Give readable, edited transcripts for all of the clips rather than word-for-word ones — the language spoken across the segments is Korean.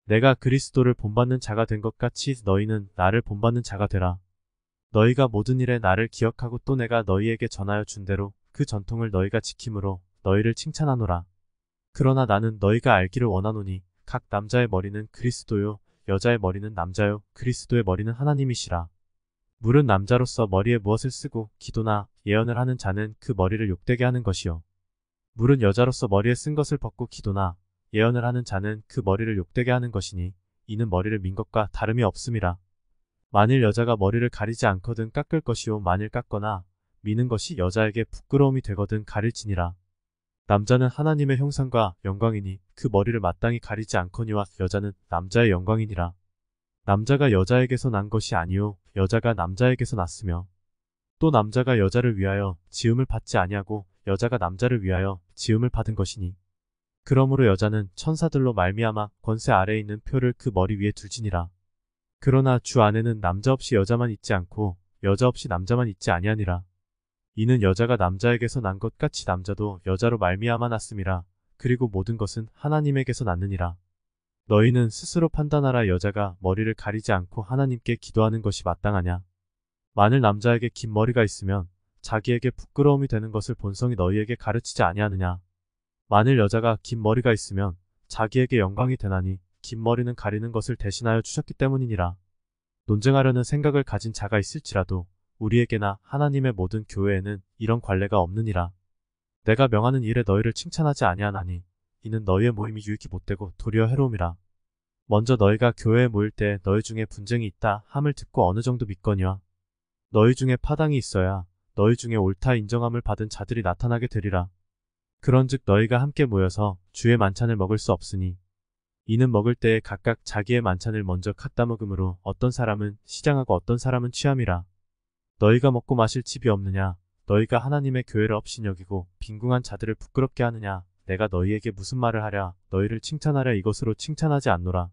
내가 그리스도를 본받는 자가 된 것 같이 너희는 나를 본받는 자가 되라. 너희가 모든 일에 나를 기억하고 또 내가 너희에게 전하여 준 대로 그 전통을 너희가 지킴으로 너희를 칭찬하노라. 그러나 나는 너희가 알기를 원하노니 각 남자의 머리는 그리스도요 여자의 머리는 남자요 그리스도의 머리는 하나님이시라. 물은 남자로서 머리에 무엇을 쓰고 기도나 예언을 하는 자는 그 머리를 욕되게 하는 것이요. 물은 여자로서 머리에 쓴 것을 벗고 기도나 예언을 하는 자는 그 머리를 욕되게 하는 것이니 이는 머리를 민 것과 다름이 없음이라. 만일 여자가 머리를 가리지 않거든 깎을 것이요 만일 깎거나 미는 것이 여자에게 부끄러움이 되거든 가릴지니라. 남자는 하나님의 형상과 영광이니 그 머리를 마땅히 가리지 않거니와 여자는 남자의 영광이니라. 남자가 여자에게서 난 것이 아니요 여자가 남자에게서 났으며 또 남자가 여자를 위하여 지음을 받지 아니하고 여자가 남자를 위하여 지음을 받은 것이니 그러므로 여자는 천사들로 말미암아 권세 아래에 있는 표를 그 머리 위에 둘지니라. 그러나 주 안에는 남자 없이 여자만 있지 않고 여자 없이 남자만 있지 아니하니라. 이는 여자가 남자에게서 난 것 같이 남자도 여자로 말미암아 났음이라. 그리고 모든 것은 하나님에게서 났느니라. 너희는 스스로 판단하라. 여자가 머리를 가리지 않고 하나님께 기도하는 것이 마땅하냐. 만일 남자에게 긴 머리가 있으면 자기에게 부끄러움이 되는 것을 본성이 너희에게 가르치지 아니하느냐. 만일 여자가 긴 머리가 있으면 자기에게 영광이 되나니 긴 머리는 가리는 것을 대신하여 주셨기 때문이니라. 논쟁하려는 생각을 가진 자가 있을지라도 우리에게나 하나님의 모든 교회에는 이런 관례가 없느니라. 내가 명하는 일에 너희를 칭찬하지 아니하나니 이는 너희의 모임이 유익이 못되고 도리어 해로움이라. 먼저 너희가 교회에 모일 때 너희 중에 분쟁이 있다 함을 듣고 어느 정도 믿거니와 너희 중에 파당이 있어야 너희 중에 옳다 인정함을 받은 자들이 나타나게 되리라. 그런즉 너희가 함께 모여서 주의 만찬을 먹을 수 없으니 이는 먹을 때에 각각 자기의 만찬을 먼저 갖다 먹음으로 어떤 사람은 시장하고 어떤 사람은 취함이라. 너희가 먹고 마실 집이 없느냐. 너희가 하나님의 교회를 없인 여기고 빈궁한 자들을 부끄럽게 하느냐. 내가 너희에게 무슨 말을 하랴. 너희를 칭찬하랴. 이것으로 칭찬하지 않노라.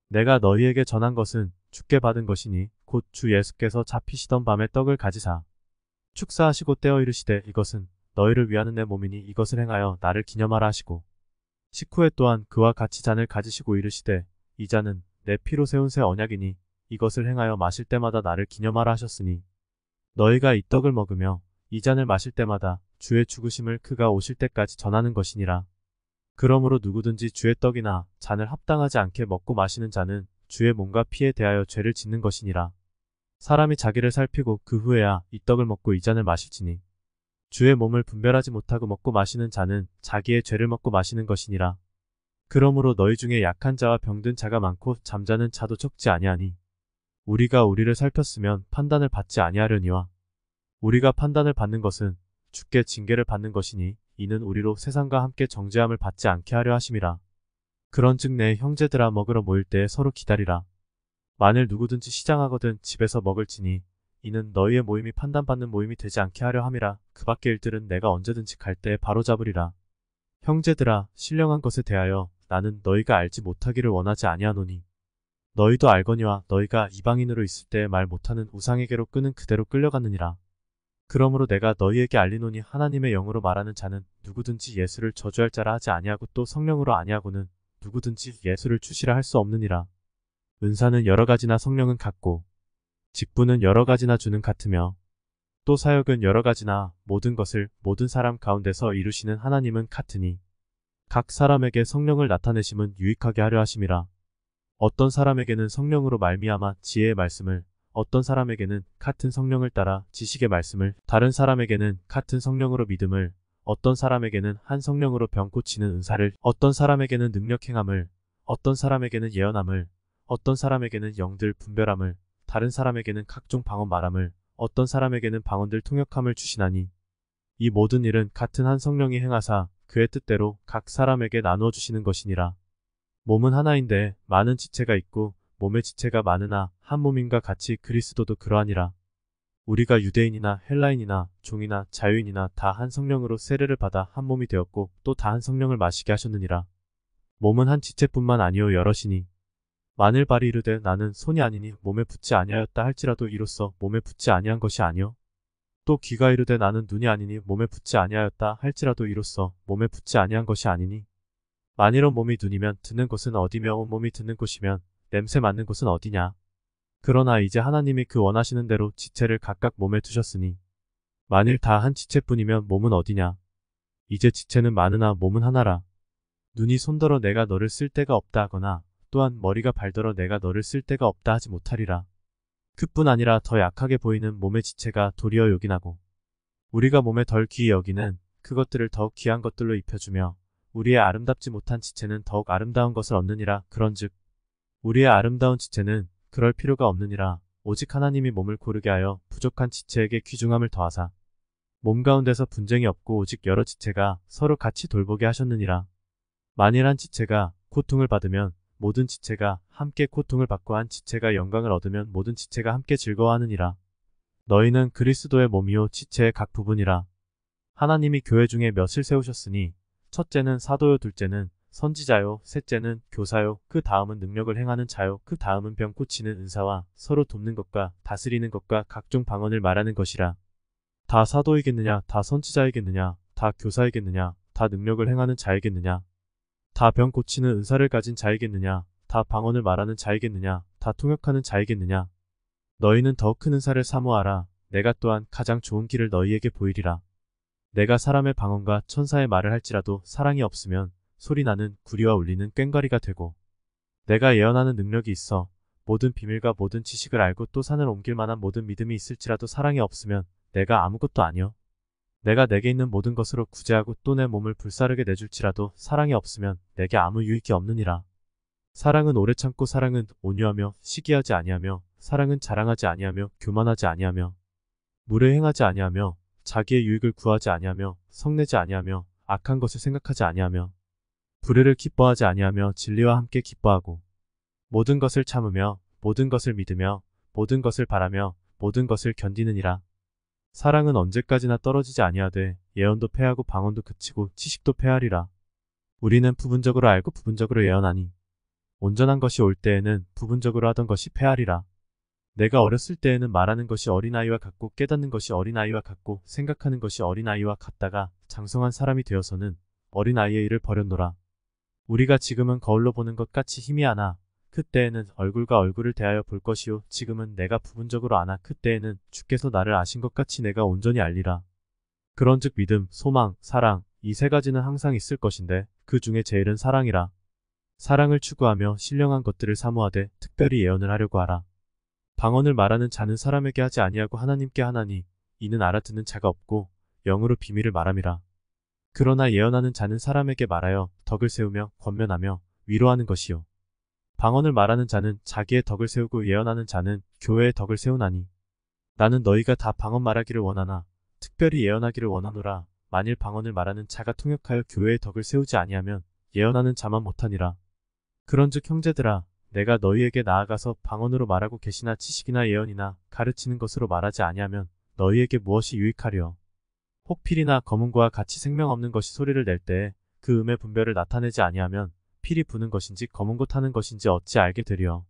내가 너희에게 전한 것은 주께 받은 것이니 곧 주 예수께서 잡히시던 밤에 떡을 가지사 축사하시고 떼어 이르시되 이것은 너희를 위하는 내 몸이니 이것을 행하여 나를 기념하라 하시고 식후에 또한 그와 같이 잔을 가지시고 이르시되 이 잔은 내 피로 세운 새 언약이니 이것을 행하여 마실 때마다 나를 기념하라 하셨으니 너희가 이 떡을 먹으며 이 잔을 마실 때마다 주의 죽으심을 그가 오실 때까지 전하는 것이니라. 그러므로 누구든지 주의 떡이나 잔을 합당하지 않게 먹고 마시는 자는 주의 몸과 피에 대하여 죄를 짓는 것이니라. 사람이 자기를 살피고 그 후에야 이 떡을 먹고 이 잔을 마실지니 주의 몸을 분별하지 못하고 먹고 마시는 자는 자기의 죄를 먹고 마시는 것이니라. 그러므로 너희 중에 약한 자와 병든 자가 많고 잠자는 자도 적지 아니하니 우리가 우리를 살폈으면 판단을 받지 아니하려니와 우리가 판단을 받는 것은 주께 징계를 받는 것이니 이는 우리로 세상과 함께 정죄함을 받지 않게 하려 하심이라. 그런즉 내 형제들아 먹으러 모일 때에 서로 기다리라. 만일 누구든지 시장하거든 집에서 먹을지니 이는 너희의 모임이 판단받는 모임이 되지 않게 하려 함이라. 그 밖의 일들은 내가 언제든지 갈 때에 바로잡으리라. 형제들아 신령한 것에 대하여 나는 너희가 알지 못하기를 원하지 아니하노니 너희도 알거니와 너희가 이방인으로 있을 때에 말 못하는 우상에게로 끄는 그대로 끌려갔느니라. 그러므로 내가 너희에게 알리노니 하나님의 영으로 말하는 자는 누구든지 예수를 저주할 자라 하지 아니하고 또 성령으로 아니하고는 누구든지 예수를 주시라 할 수 없느니라. 은사는 여러 가지나 성령은 같고 직분은 여러 가지나 주는 같으며 또 사역은 여러 가지나 모든 것을 모든 사람 가운데서 이루시는 하나님은 같으니 각 사람에게 성령을 나타내심은 유익하게 하려 하심이라. 어떤 사람에게는 성령으로 말미암아 지혜의 말씀을 어떤 사람에게는 같은 성령을 따라 지식의 말씀을 다른 사람에게는 같은 성령으로 믿음을 어떤 사람에게는 한 성령으로 병 고치는 은사를 어떤 사람에게는 능력 행함을 어떤 사람에게는 예언함을 어떤 사람에게는 영들 분별함을 다른 사람에게는 각종 방언 말함을 어떤 사람에게는 방언들 통역함을 주시나니 이 모든 일은 같은 한 성령이 행하사 그의 뜻대로 각 사람에게 나누어 주시는 것이니라. 몸은 하나인데 많은 지체가 있고 몸의 지체가 많으나 한 몸임과 같이 그리스도도 그러하니라. 우리가 유대인이나 헬라인이나 종이나 자유인이나 다 한 성령으로 세례를 받아 한 몸이 되었고 또 다 한 성령을 마시게 하셨느니라. 몸은 한 지체뿐만 아니요 여럿이니 만일 발이 이르되 나는 손이 아니니 몸에 붙지 아니하였다 할지라도 이로써 몸에 붙지 아니한 것이 아니요 또 귀가 이르되 나는 눈이 아니니 몸에 붙지 아니하였다 할지라도 이로써 몸에 붙지 아니한 것이 아니니 만일 온몸이 눈이면 드는 곳은 어디며 온몸이 드는 곳이면 냄새 맡는 곳은 어디냐. 그러나 이제 하나님이 그 원하시는 대로 지체를 각각 몸에 두셨으니 만일 다 한 지체뿐이면 몸은 어디냐. 이제 지체는 많으나 몸은 하나라. 눈이 손더러 내가 너를 쓸 데가 없다 하거나 또한 머리가 발더러 내가 너를 쓸 데가 없다 하지 못하리라. 그뿐 아니라 더 약하게 보이는 몸의 지체가 도리어 요긴하고 우리가 몸에 덜 귀히 여기는 그것들을 더욱 귀한 것들로 입혀주며 우리의 아름답지 못한 지체는 더욱 아름다운 것을 얻느니라. 그런즉 우리의 아름다운 지체는 그럴 필요가 없느니라. 오직 하나님이 몸을 고르게 하여 부족한 지체에게 귀중함을 더하사 몸 가운데서 분쟁이 없고 오직 여러 지체가 서로 같이 돌보게 하셨느니라. 만일 한 지체가 고통을 받으면 모든 지체가 함께 고통을 받고 한 지체가 영광을 얻으면 모든 지체가 함께 즐거워하느니라. 너희는 그리스도의 몸이요 지체의 각 부분이라. 하나님이 교회 중에 몇을 세우셨으니 첫째는 사도요, 둘째는 선지자요, 셋째는 교사요, 그 다음은 능력을 행하는 자요, 그 다음은 병 고치는 은사와 서로 돕는 것과 다스리는 것과 각종 방언을 말하는 것이라. 다 사도이겠느냐, 다 선지자이겠느냐, 다 교사이겠느냐, 다 능력을 행하는 자이겠느냐, 다 병 고치는 은사를 가진 자이겠느냐, 다 방언을 말하는 자이겠느냐, 다 통역하는 자이겠느냐. 너희는 더 큰 은사를 사모하라. 내가 또한 가장 좋은 길을 너희에게 보이리라. 내가 사람의 방언과 천사의 말을 할지라도 사랑이 없으면 소리나는 구리와 울리는 꽹과리가 되고 내가 예언하는 능력이 있어 모든 비밀과 모든 지식을 알고 또 산을 옮길 만한 모든 믿음이 있을지라도 사랑이 없으면 내가 아무것도 아니요. 내가 내게 있는 모든 것으로 구제하고 또 내 몸을 불사르게 내줄지라도 사랑이 없으면 내게 아무 유익이 없느니라. 사랑은 오래 참고 사랑은 온유하며 시기하지 아니하며 사랑은 자랑하지 아니하며 교만하지 아니하며 무례 행하지 아니하며 자기의 유익을 구하지 아니하며 성내지 아니하며 악한 것을 생각하지 아니하며 불의를 기뻐하지 아니하며 진리와 함께 기뻐하고 모든 것을 참으며 모든 것을 믿으며 모든 것을 바라며 모든 것을 견디느니라. 사랑은 언제까지나 떨어지지 아니하되 예언도 패하고 방언도 그치고 지식도 패하리라. 우리는 부분적으로 알고 부분적으로 예언하니 온전한 것이 올 때에는 부분적으로 하던 것이 패하리라. 내가 어렸을 때에는 말하는 것이 어린아이와 같고 깨닫는 것이 어린아이와 같고 생각하는 것이 어린아이와 같다가 장성한 사람이 되어서는 어린아이의 일을 버렸노라. 우리가 지금은 거울로 보는 것 같이 희미하나 그때에는 얼굴과 얼굴을 대하여 볼 것이요 지금은 내가 부분적으로 아나 그때에는 주께서 나를 아신 것 같이 내가 온전히 알리라. 그런즉 믿음, 소망, 사랑 이 세 가지는 항상 있을 것인데 그 중에 제일은 사랑이라. 사랑을 추구하며 신령한 것들을 사모하되 특별히 예언을 하려고 하라. 방언을 말하는 자는 사람에게 하지 아니하고 하나님께 하나니 이는 알아듣는 자가 없고 영으로 비밀을 말함이라. 그러나 예언하는 자는 사람에게 말하여 덕을 세우며 권면하며 위로하는 것이요. 방언을 말하는 자는 자기의 덕을 세우고 예언하는 자는 교회의 덕을 세우나니 나는 너희가 다 방언 말하기를 원하나 특별히 예언하기를 원하노라. 만일 방언을 말하는 자가 통역하여 교회의 덕을 세우지 아니하면 예언하는 자만 못하니라. 그런즉 형제들아 내가 너희에게 나아가서 방언으로 말하고 계시나 지식이나 예언이나 가르치는 것으로 말하지 아니하면 너희에게 무엇이 유익하리요. 혹 필이나 검은고와 같이 생명 없는 것이 소리를 낼 때에 그 음의 분별을 나타내지 아니하면 필이 부는 것인지 검은고 타는 것인지 어찌 알게 되리요.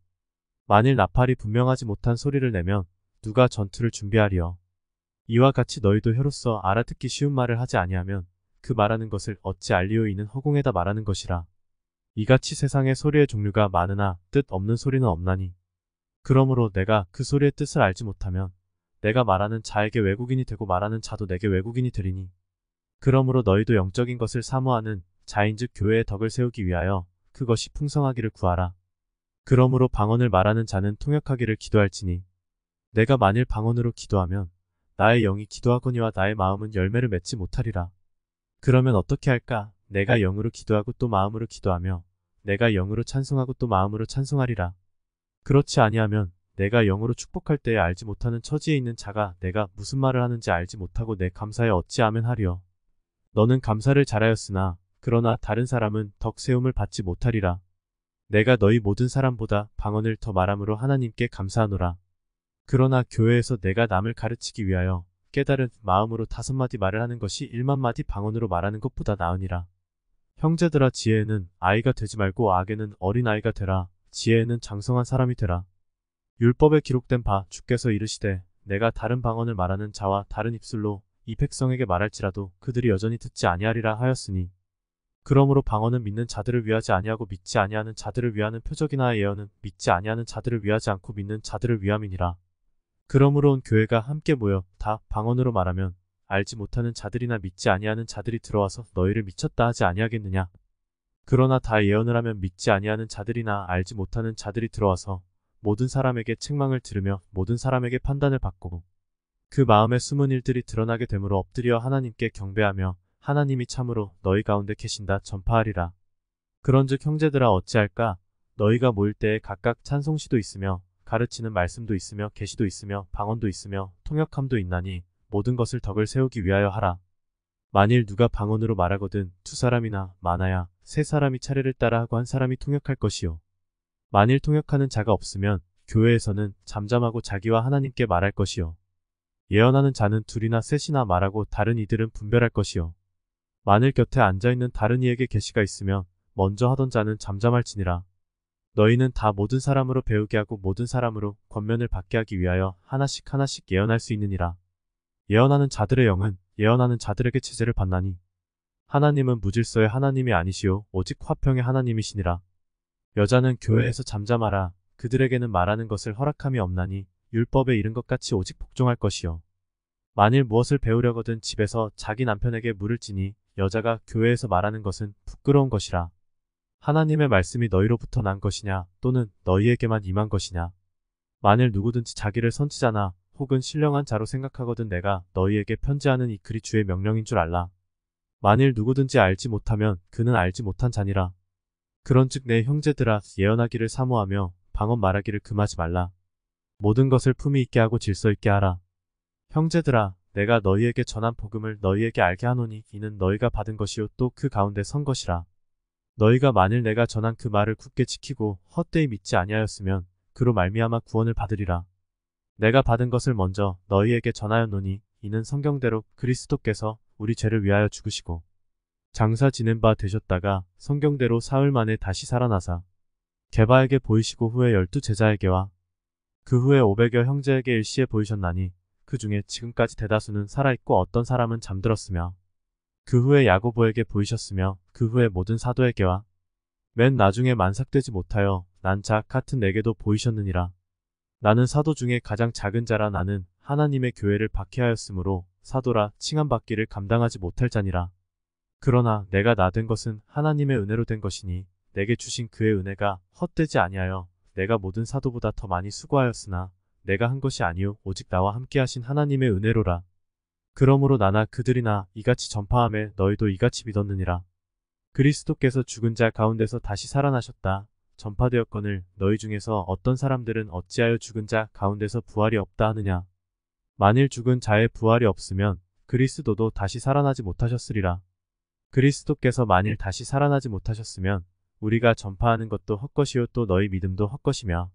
만일 나팔이 분명하지 못한 소리를 내면 누가 전투를 준비하리요. 이와 같이 너희도 혀로서 알아듣기 쉬운 말을 하지 아니하면 그 말하는 것을 어찌 알리요. 이는 허공에다 말하는 것이라. 이같이 세상에 소리의 종류가 많으나 뜻 없는 소리는 없나니 그러므로 내가 그 소리의 뜻을 알지 못하면 내가 말하는 자에게 외국인이 되고 말하는 자도 내게 외국인이 되리니 그러므로 너희도 영적인 것을 사모하는 자인즉 교회의 덕을 세우기 위하여 그것이 풍성하기를 구하라. 그러므로 방언을 말하는 자는 통역하기를 기도할지니 내가 만일 방언으로 기도하면 나의 영이 기도하거니와 나의 마음은 열매를 맺지 못하리라. 그러면 어떻게 할까? 내가 영으로 기도하고 또 마음으로 기도하며 내가 영으로 찬송하고 또 마음으로 찬송하리라. 그렇지 아니하면 내가 영으로 축복할 때에 알지 못하는 처지에 있는 자가 내가 무슨 말을 하는지 알지 못하고 내 감사에 어찌하면 하리요. 너는 감사를 잘하였으나 그러나 다른 사람은 덕 세움을 받지 못하리라. 내가 너희 모든 사람보다 방언을 더 말함으로 하나님께 감사하노라. 그러나 교회에서 내가 남을 가르치기 위하여 깨달은 마음으로 5마디 말을 하는 것이 1만마디 방언으로 말하는 것보다 나으니라. 형제들아 지혜에는 아이가 되지 말고 악에는 어린아이가 되라. 지혜에는 장성한 사람이 되라. 율법에 기록된 바 주께서 이르시되 내가 다른 방언을 말하는 자와 다른 입술로 이 백성에게 말할지라도 그들이 여전히 듣지 아니하리라 하였으니 그러므로 방언은 믿는 자들을 위하지 아니하고 믿지 아니하는 자들을 위하는 표적이나 예언은 믿지 아니하는 자들을 위하지 않고 믿는 자들을 위함이니라. 그러므로 온 교회가 함께 모여 다 방언으로 말하면 알지 못하는 자들이나 믿지 아니하는 자들이 들어와서 너희를 미쳤다 하지 아니하겠느냐. 그러나 다 예언을 하면 믿지 아니하는 자들이나 알지 못하는 자들이 들어와서 모든 사람에게 책망을 들으며 모든 사람에게 판단을 받고 그 마음에 숨은 일들이 드러나게 되므로 엎드려 하나님께 경배하며 하나님이 참으로 너희 가운데 계신다 전파하리라. 그런즉 형제들아 어찌할까? 너희가 모일 때에 각각 찬송시도 있으며 가르치는 말씀도 있으며 계시도 있으며 방언도 있으며 통역함도 있나니 모든 것을 덕을 세우기 위하여 하라. 만일 누가 방언으로 말하거든 두 사람이나 많아야 세 사람이 차례를 따라 하고 한 사람이 통역할 것이요. 만일 통역하는 자가 없으면 교회에서는 잠잠하고 자기와 하나님께 말할 것이요. 예언하는 자는 둘이나 셋이나 말하고 다른 이들은 분별할 것이요. 만일 곁에 앉아있는 다른 이에게 계시가 있으면 먼저 하던 자는 잠잠할지니라. 너희는 다 모든 사람으로 배우게 하고 모든 사람으로 권면을 받게 하기 위하여 하나씩 하나씩 예언할 수 있느니라. 예언하는 자들의 영은 예언하는 자들에게 제재를 받나니 하나님은 무질서의 하나님이 아니시오 오직 화평의 하나님이시니라. 여자는 교회에서 잠잠하라. 그들에게는 말하는 것을 허락함이 없나니 율법에 이른 것 같이 오직 복종할 것이요. 만일 무엇을 배우려거든 집에서 자기 남편에게 물을지니 여자가 교회에서 말하는 것은 부끄러운 것이라. 하나님의 말씀이 너희로부터 난 것이냐 또는 너희에게만 임한 것이냐. 만일 누구든지 자기를 선지자나 혹은 신령한 자로 생각하거든 내가 너희에게 편지하는 이 글이 주의 명령인 줄 알라. 만일 누구든지 알지 못하면 그는 알지 못한 자니라. 그런즉 내 형제들아 예언하기를 사모하며 방언 말하기를 금하지 말라. 모든 것을 품위 있게 하고 질서 있게 하라. 형제들아 내가 너희에게 전한 복음을 너희에게 알게 하노니 이는 너희가 받은 것이요 또 그 가운데 선 것이라. 너희가 만일 내가 전한 그 말을 굳게 지키고 헛되이 믿지 아니하였으면 그로 말미암아 구원을 받으리라. 내가 받은 것을 먼저 너희에게 전하였노니 이는 성경대로 그리스도께서 우리 죄를 위하여 죽으시고 장사 지낸 바 되셨다가 성경대로 사흘 만에 다시 살아나사 게바에게 보이시고 후에 12 제자에게와 그 후에 500여 형제에게 일시에 보이셨나니 그 중에 지금까지 대다수는 살아있고 어떤 사람은 잠들었으며 그 후에 야고보에게 보이셨으며 그 후에 모든 사도에게와 맨 나중에 만삭되지 못하여 난 자 같은 내게도 보이셨느니라. 나는 사도 중에 가장 작은 자라. 나는 하나님의 교회를 박해하였으므로 사도라 칭함받기를 감당하지 못할 자니라. 그러나 내가 나 된 것은 하나님의 은혜로 된 것이니 내게 주신 그의 은혜가 헛되지 아니하여 내가 모든 사도보다 더 많이 수고하였으나 내가 한 것이 아니요 오직 나와 함께 하신 하나님의 은혜로라. 그러므로 나나 그들이나 이같이 전파하매 너희도 이같이 믿었느니라. 그리스도께서 죽은 자 가운데서 다시 살아나셨다. 전파되었거늘 너희 중에서 어떤 사람들은 어찌하여 죽은 자 가운데서 부활이 없다 하느냐. 만일 죽은 자의 부활이 없으면 그리스도도 다시 살아나지 못하셨으리라. 그리스도께서 만일 다시 살아나지 못하셨으면 우리가 전파하는 것도 헛것이요 또 너희 믿음도 헛것이며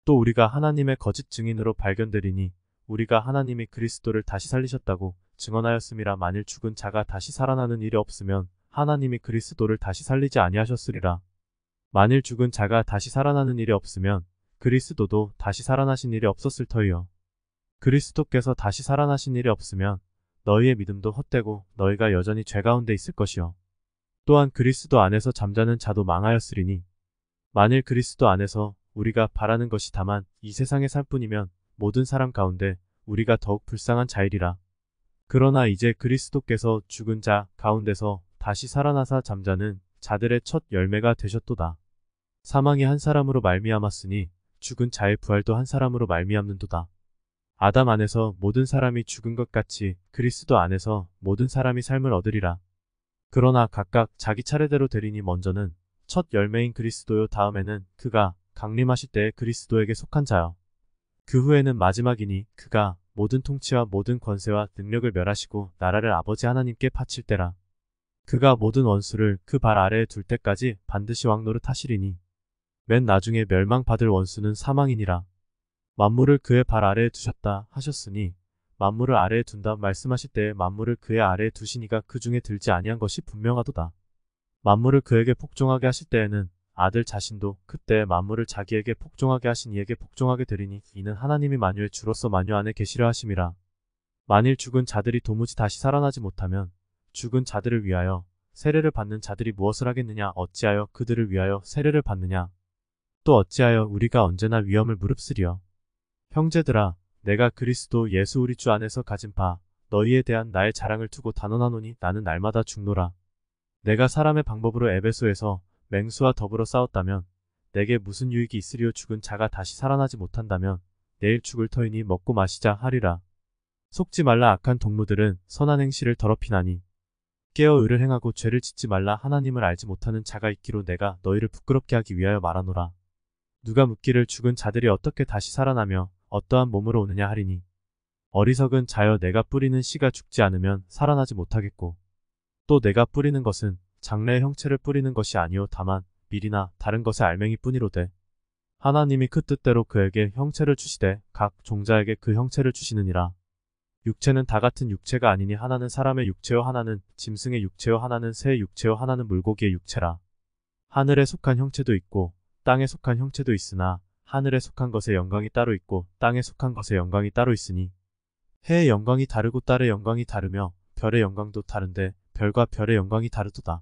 또 우리가 하나님의 거짓 증인으로 발견되리니 우리가 하나님이 그리스도를 다시 살리셨다고 증언하였음이라. 만일 죽은 자가 다시 살아나는 일이 없으면 하나님이 그리스도를 다시 살리지 아니하셨으리라. 만일 죽은 자가 다시 살아나는 일이 없으면 그리스도도 다시 살아나신 일이 없었을 터이요. 그리스도께서 다시 살아나신 일이 없으면 너희의 믿음도 헛되고 너희가 여전히 죄 가운데 있을 것이요. 또한 그리스도 안에서 잠자는 자도 망하였으리니 만일 그리스도 안에서 우리가 바라는 것이 다만 이 세상의 살 뿐이면 모든 사람 가운데 우리가 더욱 불쌍한 자이리라. 그러나 이제 그리스도께서 죽은 자 가운데서 다시 살아나사 잠자는 자들의 첫 열매가 되셨도다. 사망이 한 사람으로 말미암았으니 죽은 자의 부활도 한 사람으로 말미암는도다. 아담 안에서 모든 사람이 죽은 것 같이 그리스도 안에서 모든 사람이 삶을 얻으리라. 그러나 각각 자기 차례대로 되리니 먼저는 첫 열매인 그리스도요 다음에는 그가 강림하실 때에 그리스도에게 속한 자요. 그 후에는 마지막이니 그가 모든 통치와 모든 권세와 능력을 멸하시고 나라를 아버지 하나님께 바칠 때라. 그가 모든 원수를 그 발 아래에 둘 때까지 반드시 왕노릇 하시리니 맨 나중에 멸망받을 원수는 사망이니라. 만물을 그의 발 아래에 두셨다 하셨으니 만물을 아래에 둔다 말씀하실 때에 만물을 그의 아래에 두시니가 그 중에 들지 아니한 것이 분명하도다. 만물을 그에게 복종하게 하실 때에는 아들 자신도 그때 만물을 자기에게 복종하게 하신 이에게 복종하게 되리니 이는 하나님이 만유의 주로서 만유 안에 계시려 하심이라. 만일 죽은 자들이 도무지 다시 살아나지 못하면 죽은 자들을 위하여 세례를 받는 자들이 무엇을 하겠느냐? 어찌하여 그들을 위하여 세례를 받느냐? 또 어찌하여 우리가 언제나 위험을 무릅쓰리요? 형제들아, 내가 그리스도 예수 우리 주 안에서 가진 바 너희에 대한 나의 자랑을 두고 단언하노니 나는 날마다 죽노라. 내가 사람의 방법으로 에베소에서 맹수와 더불어 싸웠다면 내게 무슨 유익이 있으리요? 죽은 자가 다시 살아나지 못한다면 내일 죽을 터이니 먹고 마시자 하리라. 속지 말라. 악한 동무들은 선한 행실을 더럽히나니 깨어 의를 행하고 죄를 짓지 말라. 하나님을 알지 못하는 자가 있기로 내가 너희를 부끄럽게 하기 위하여 말하노라. 누가 묻기를 죽은 자들이 어떻게 다시 살아나며 어떠한 몸으로 오느냐 하리니 어리석은 자여, 내가 뿌리는 씨가 죽지 않으면 살아나지 못하겠고 또 내가 뿌리는 것은 장래의 형체를 뿌리는 것이 아니요 다만 밀이나 다른 것의 알맹이 뿐이로되 하나님이 그 뜻대로 그에게 형체를 주시되 각 종자에게 그 형체를 주시느니라. 육체는 다 같은 육체가 아니니 하나는 사람의 육체요 하나는 짐승의 육체요 하나는 새의 육체요 하나는 물고기의 육체라. 하늘에 속한 형체도 있고 땅에 속한 형체도 있으나 하늘에 속한 것의 영광이 따로 있고 땅에 속한 것의 영광이 따로 있으니 해의 영광이 다르고 달의 영광이 다르며 별의 영광도 다른데 별과 별의 영광이 다르도다.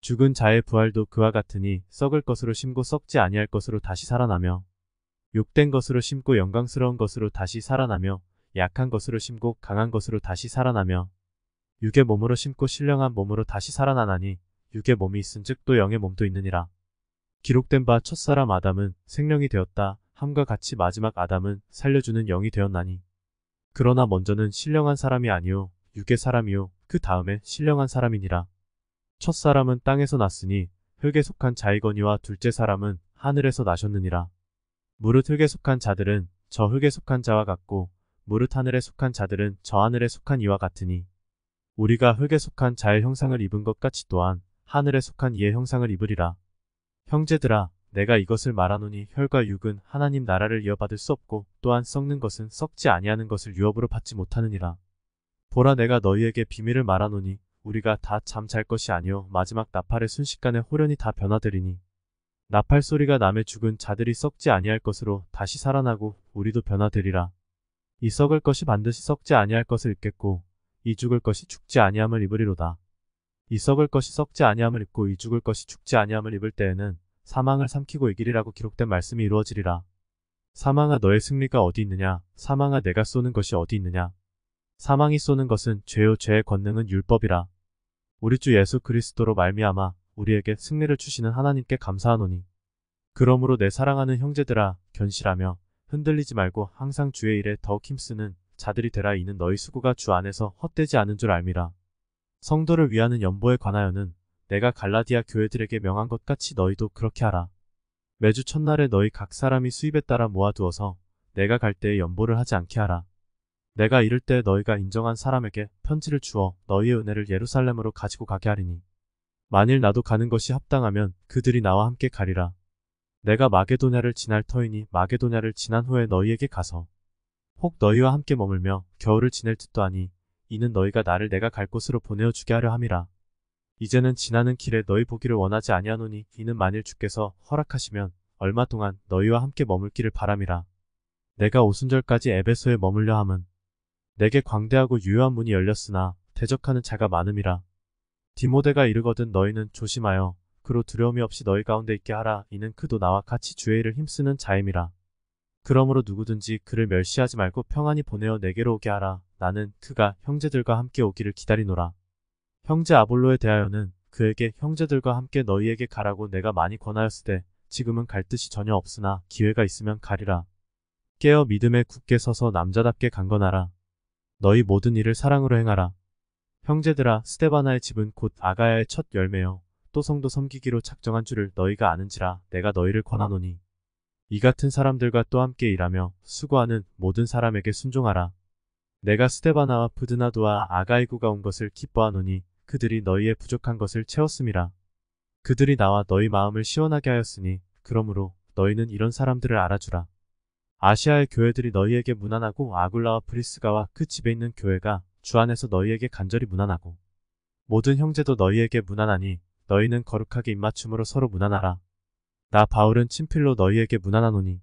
죽은 자의 부활도 그와 같으니 썩을 것으로 심고 썩지 아니할 것으로 다시 살아나며 욕된 것으로 심고 영광스러운 것으로 다시 살아나며 약한 것으로 심고 강한 것으로 다시 살아나며 육의 몸으로 심고 신령한 몸으로 다시 살아나나니 육의 몸이 있은즉 또 영의 몸도 있느니라. 기록된 바 첫사람 아담은 생명이 되었다 함과 같이 마지막 아담은 살려주는 영이 되었나니 그러나 먼저는 신령한 사람이 아니요 육의 사람이요 그 다음에 신령한 사람이니라. 첫사람은 땅에서 났으니 흙에 속한 자이거니와 둘째 사람은 하늘에서 나셨느니라. 무릇 흙에 속한 자들은 저 흙에 속한 자와 같고 무릇 하늘에 속한 자들은 저 하늘에 속한 이와 같으니 우리가 흙에 속한 자의 형상을 입은 것 같이 또한 하늘에 속한 이의 형상을 입으리라. 형제들아, 내가 이것을 말하노니 혈과 육은 하나님 나라를 이어받을 수 없고 또한 썩는 것은 썩지 아니하는 것을 유업으로 받지 못하느니라. 보라, 내가 너희에게 비밀을 말하노니 우리가 다 잠 잘 것이 아니요 마지막 나팔의 순식간에 호련히 다 변화되리니 나팔 소리가 나매 죽은 자들이 썩지 아니할 것으로 다시 살아나고 우리도 변화되리라. 이 썩을 것이 반드시 썩지 아니할 것을 입겠고 이 죽을 것이 죽지 아니함을 입으리로다. 이 썩을 것이 썩지 아니함을 입고 이 죽을 것이 죽지 아니함을 입을 때에는 사망을 삼키고 이기리라고 기록된 말씀이 이루어지리라. 사망아, 너의 승리가 어디 있느냐? 사망아, 내가 쏘는 것이 어디 있느냐? 사망이 쏘는 것은 죄요 죄의 권능은 율법이라. 우리 주 예수 그리스도로 말미암아 우리에게 승리를 주시는 하나님께 감사하노니 그러므로 내 사랑하는 형제들아, 견실하며 흔들리지 말고 항상 주의 일에 더욱 힘쓰는 자들이 되라. 이는 너희 수고가 주 안에서 헛되지 않은 줄 알미라. 성도를 위하는 연보에 관하여는 내가 갈라디아 교회들에게 명한 것 같이 너희도 그렇게 하라. 매주 첫날에 너희 각 사람이 수입에 따라 모아두어서 내가 갈 때에 연보를 하지 않게 하라. 내가 이를 때 너희가 인정한 사람에게 편지를 주어 너희의 은혜를 예루살렘으로 가지고 가게 하리니 만일 나도 가는 것이 합당하면 그들이 나와 함께 가리라. 내가 마게도냐를 지날 터이니 마게도냐를 지난 후에 너희에게 가서 혹 너희와 함께 머물며 겨울을 지낼 듯도 하니 이는 너희가 나를 내가 갈 곳으로 보내어 주게 하려 함이라. 이제는 지나는 길에 너희 보기를 원하지 아니하노니 이는 만일 주께서 허락하시면 얼마 동안 너희와 함께 머물기를 바람이라. 내가 오순절까지 에베소에 머물려 함은 내게 광대하고 유효한 문이 열렸으나 대적하는 자가 많음이라. 디모데가 이르거든 너희는 조심하여 그로 두려움이 없이 너희 가운데 있게 하라. 이는 그도 나와 같이 주의 일을 힘쓰는 자임이라. 그러므로 누구든지 그를 멸시하지 말고 평안히 보내어 내게로 오게 하라. 나는 그가 형제들과 함께 오기를 기다리노라. 형제 아볼로에 대하여는 그에게 형제들과 함께 너희에게 가라고 내가 많이 권하였으되 지금은 갈 뜻이 전혀 없으나 기회가 있으면 가리라. 깨어 믿음에 굳게 서서 남자답게 강건하라. 너희 모든 일을 사랑으로 행하라. 형제들아, 스데바나의 집은 곧 아가야의 첫 열매요 또 성도 섬기기로 작정한 줄을 너희가 아는지라. 내가 너희를 권하노니 이 같은 사람들과 또 함께 일하며 수고하는 모든 사람에게 순종하라. 내가 스데바나와 브드나도와 아가이구가 온 것을 기뻐하노니 그들이 너희의 부족한 것을 채웠음이라. 그들이 나와 너희 마음을 시원하게 하였으니 그러므로 너희는 이런 사람들을 알아주라. 아시아의 교회들이 너희에게 문안하고 아굴라와 브리스가와 그 집에 있는 교회가 주 안에서 너희에게 간절히 문안하고 모든 형제도 너희에게 문안하니 너희는 거룩하게 입맞춤으로 서로 문안하라. 나 바울은 친필로 너희에게 문안하노니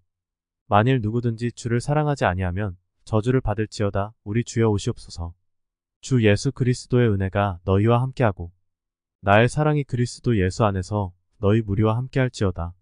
만일 누구든지 주를 사랑하지 아니하면 저주를 받을지어다. 우리 주여 오시옵소서. 주 예수 그리스도의 은혜가 너희와 함께하고 나의 사랑이 그리스도 예수 안에서 너희 무리와 함께할지어다.